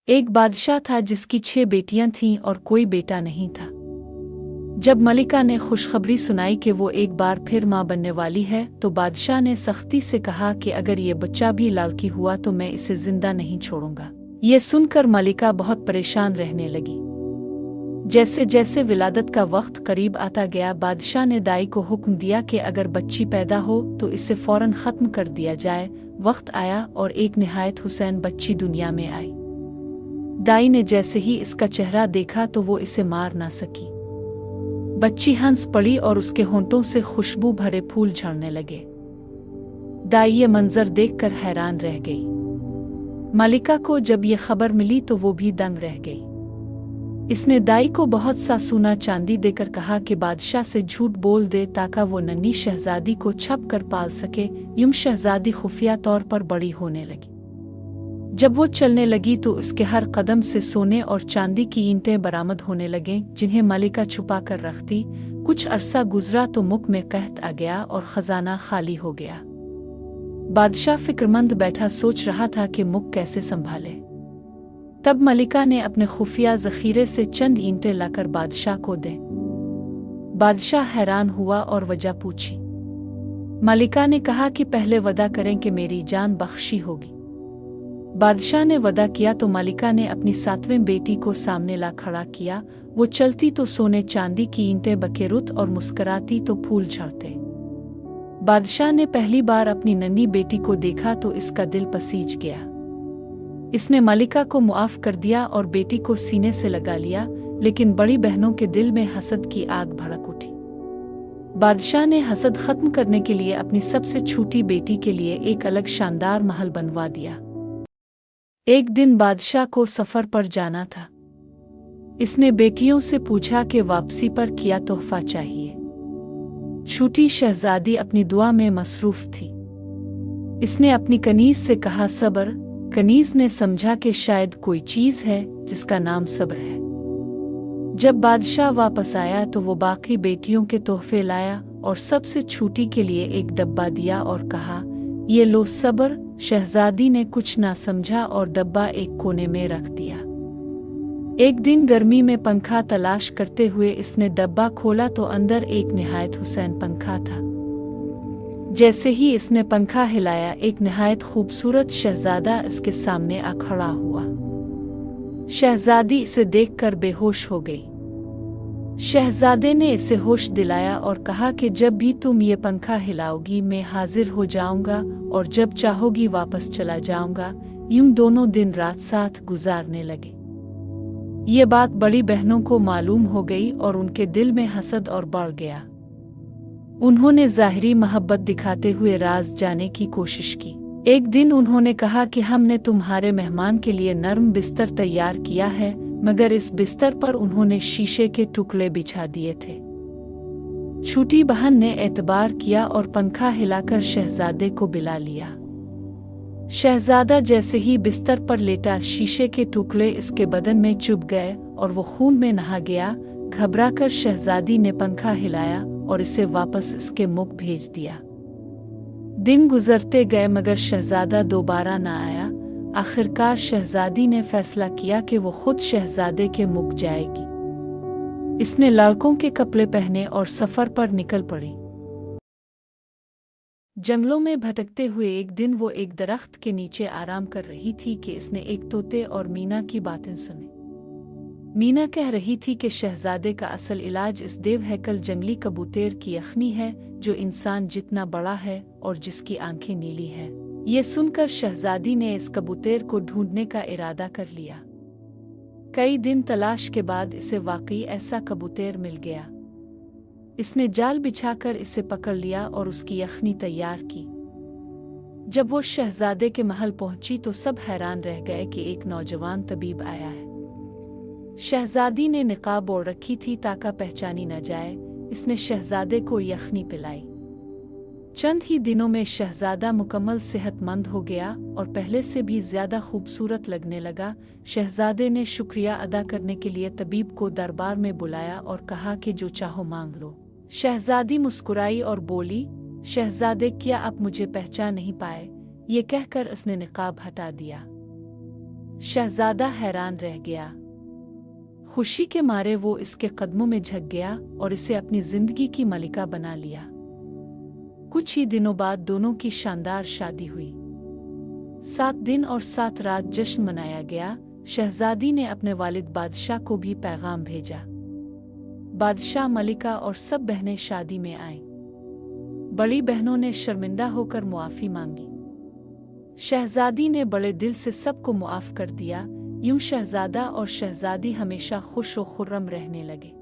एक बादशाह था जिसकी 6 बेटियां थीं और कोई बेटा नहीं था। जब मलिका ने खुशखबरी सुनाई कि वो एक बार फिर मां बनने वाली है तो बादशाह ने सख्ती से कहा कि अगर ये बच्चा भी लड़की हुआ तो मैं इसे जिंदा नहीं छोड़ूंगा। ये सुनकर मलिका बहुत परेशान रहने लगी। जैसे जैसे विलादत का वक्त करीब आता गया, बादशाह ने दाई को हुक्म दिया कि अगर बच्ची पैदा हो तो इसे फौरन ख़त्म कर दिया जाए। वक्त आया और एक निहायत हुसैन बच्ची दुनिया में आई। दाई ने जैसे ही इसका चेहरा देखा तो वो इसे मार ना सकी। बच्ची हंस पड़ी और उसके होंठों से खुशबू भरे फूल झड़ने लगे। दाई ये मंजर देखकर हैरान रह गई। मलिका को जब ये खबर मिली तो वो भी दंग रह गई। इसने दाई को बहुत सा सोना चांदी देकर कहा कि बादशाह से झूठ बोल दे ताकि वो नन्ही शहजादी को छप कर पाल सके। यूं शहजादी खुफिया तौर पर बड़ी होने लगी। जब वो चलने लगी तो इसके हर कदम से सोने और चांदी की ईंटें बरामद होने लगें, जिन्हें मलिका छुपा कर रखती। कुछ अरसा गुजरा तो मुख में कहत आ गया और खजाना खाली हो गया। बादशाह फिक्रमंद बैठा सोच रहा था कि मुख कैसे संभाले। तब मलिका ने अपने खुफिया जखीरे से चंद ईंटें लाकर बादशाह को दे। बादशाह हैरान हुआ और वजह पूछी। मलिका ने कहा कि पहले वदा करें कि मेरी जान बख्शी होगी। बादशाह ने वदा किया तो मलिका ने अपनी 7वें बेटी को सामने ला खड़ा किया। वो चलती तो सोने चांदी की ईंटें बकेरुत और मुस्कराती तो फूल झड़ते। बादशाह ने पहली बार अपनी नन्ही बेटी को देखा तो इसका दिल पसीज गया। इसने मलिका को मुआफ कर दिया और बेटी को सीने से लगा लिया, लेकिन बड़ी बहनों के दिल में हसद की आग भड़क उठी। बादशाह ने हसद खत्म करने के लिए अपनी सबसे छोटी बेटी के लिए एक अलग शानदार महल बनवा दिया। एक दिन बादशाह को सफर पर जाना था। इसने बेटियों से पूछा कि वापसी पर क्या तोहफा चाहिए। छोटी शहजादी अपनी दुआ में मसरूफ थी। इसने अपनी कनीज से कहा सब्र। कनीज ने समझा कि शायद कोई चीज है जिसका नाम सब्र है। जब बादशाह वापस आया तो वो बाकी बेटियों के तोहफे लाया और सबसे छोटी के लिए एक डब्बा दिया और कहा, ये लो सब्र। शहजादी ने कुछ ना समझा और डब्बा एक कोने में रख दिया। एक दिन गर्मी में पंखा तलाश करते हुए इसने डब्बा खोला तो अंदर एक निहायत हुसैन पंखा था। जैसे ही इसने पंखा हिलाया, एक निहायत खूबसूरत शहजादा इसके सामने आ खड़ा हुआ। शहजादी इसे देखकर बेहोश हो गई। शहजादे ने इसे होश दिलाया और कहा कि जब भी तुम ये पंखा हिलाओगी मैं हाजिर हो जाऊंगा और जब चाहोगी वापस चला जाऊंगा। यूं दोनों दिन रात साथ गुजारने लगे। ये बात बड़ी बहनों को मालूम हो गई और उनके दिल में हसद और बढ़ गया। उन्होंने ज़ाहिरी मोहब्बत दिखाते हुए राज जाने की कोशिश की। एक दिन उन्होंने कहा कि हमने तुम्हारे मेहमान के लिए नर्म बिस्तर तैयार किया है, मगर इस बिस्तर पर उन्होंने शीशे के टुकड़े बिछा दिए थे। छोटी बहन ने एतबार किया और पंखा हिलाकर शहजादे को बिला लिया। शहजादा जैसे ही बिस्तर पर लेटा, शीशे के टुकड़े इसके बदन में चुभ गए और वो खून में नहा गया। घबराकर शहजादी ने पंखा हिलाया और इसे वापस इसके मुख भेज दिया। दिन गुजरते गए मगर शहजादा दोबारा न आया। आखिरकार शहजादी ने फैसला किया कि वो खुद शहजादे के मुख जाएगी। इसने लड़कों के कपड़े पहने और सफर पर निकल पड़ी। जंगलों में भटकते हुए एक दिन वो एक दरख्त के नीचे आराम कर रही थी कि इसने एक तोते और मीना की बातें सुनी। मीना कह रही थी कि शहजादे का असल इलाज इस देवहैकल जंगली कबूतर की यखनी है जो इंसान जितना बड़ा है और जिसकी आंखें नीली है। ये सुनकर शहजादी ने इस कबूतर को ढूंढने का इरादा कर लिया। कई दिन तलाश के बाद इसे वाकई ऐसा कबूतर मिल गया। इसने जाल बिछाकर इसे पकड़ लिया और उसकी यखनी तैयार की। जब वो शहजादे के महल पहुंची तो सब हैरान रह गए कि एक नौजवान तबीब आया है। शहजादी ने निकाब ओढ़ रखी थी ताकि पहचानी न जाए। इसने शहजादे को यखनी पिलाई। चंद ही दिनों में शहजादा मुकम्मल सेहतमंद हो गया और पहले से भी ज्यादा खूबसूरत लगने लगा। शहजादे ने शुक्रिया अदा करने के लिए तबीब को दरबार में बुलाया और कहा कि जो चाहो मांग लो। शहजादी मुस्कुराई और बोली, शहजादे क्या आप मुझे पहचान नहीं पाए? ये कहकर उसने निकाब हटा दिया। शहजादा हैरान रह गया। खुशी के मारे वो इसके कदमों में झुक गया और इसे अपनी जिंदगी की मलिका बना लिया। कुछ ही दिनों बाद दोनों की शानदार शादी हुई। 7 दिन और 7 रात जश्न मनाया गया। शहजादी ने अपने वालिद बादशाह को भी पैगाम भेजा। बादशाह, मलिका और सब बहनें शादी में आईं। बड़ी बहनों ने शर्मिंदा होकर मुआफ़ी मांगी। शहजादी ने बड़े दिल से सबको मुआफ़ कर दिया। यूं शहजादा और शहजादी हमेशा खुश व खुर्रम रहने लगे।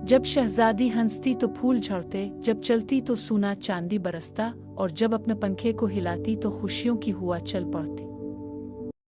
जब शहजादी हंसती तो फूल झड़ते, जब चलती तो सोना चांदी बरसता और जब अपने पंखे को हिलाती तो खुशियों की हुआ चल पड़ती।